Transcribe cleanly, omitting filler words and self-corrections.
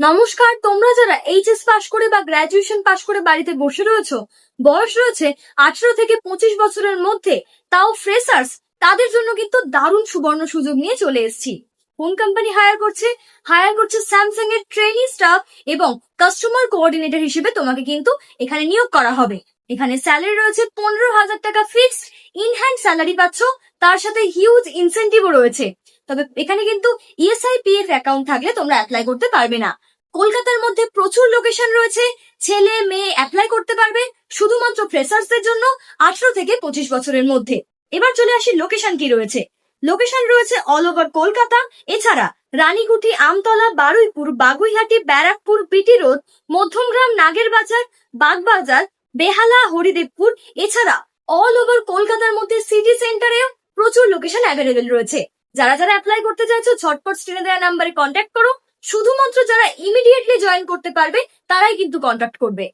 নমস্কার, তোমরা যারা এইচএস পাশ করে বা গ্রাজুয়েশন পাশ করে বাড়িতে বসে রয়েছো, বয়স রয়েছে 18 থেকে 25 বছরের মধ্যে, তাও ফ্রেশার্স, তাদের জন্য কিন্তু দারুণ সুবর্ণ সুযোগ নিয়ে চলে এসেছি। কোন কোম্পানি হায়ার করছে স্যামসাং এর ট্রেনি স্টাফ এবং কাস্টমার কোঅর্ডিনেটর হিসেবে তোমাকে কিন্তু এখানে নিয়োগ করা হবে। এখানে স্যালারি রয়েছে 15,000 টাকা ফিক্সড, ইন হ্যান্ড স্যালারি পাচ্ছ, তার সাথে হিউজ ইনসেন্টিভও রয়েছে। তবে এখানে কিন্তু ইএসআই পিএফ অ্যাকাউন্ট থাকলে তোমরা অ্যাপ্লাই করতে পারবে না। কলকাতার মধ্যে প্রচুর লোকেশন রয়েছে, ছেলে মেয়ে অ্যাপ্লাই করতে পারবে, শুধুমাত্র ফ্রেশার্সদের জন্য 18 থেকে 25 বছরের মধ্যে। এবার চলে আসি লোকেশন কি রয়েছে। লোকেশন রয়েছে অল ওভার কলকাতা, এছাড়া রানীকুঠি, আমতলা, বারুইপুর, বাগুইহাটি, ব্যারাকপুর, বিটি রোড, মধ্যমগ্রাম, নাগের বাজার, বাগবাজার, বেহালা, হরিদেবপুর, এছাড়া অল ওভার কলকাতার মধ্যে সিটি সেন্টারেও প্রচুর লোকেশন অ্যাভেলেবেল রয়েছে। যারা যারা অ্যাপ্লাই করতে চাইছো ঝটপট স্ক্রিনে দেওয়া নাম্বারে কন্ট্যাক্ট করো। শুধুমাত্র যারা ইমিডিয়েটলি জয়েন করতে পারবে তারাই কিন্তু কন্ট্যাক্ট করবে।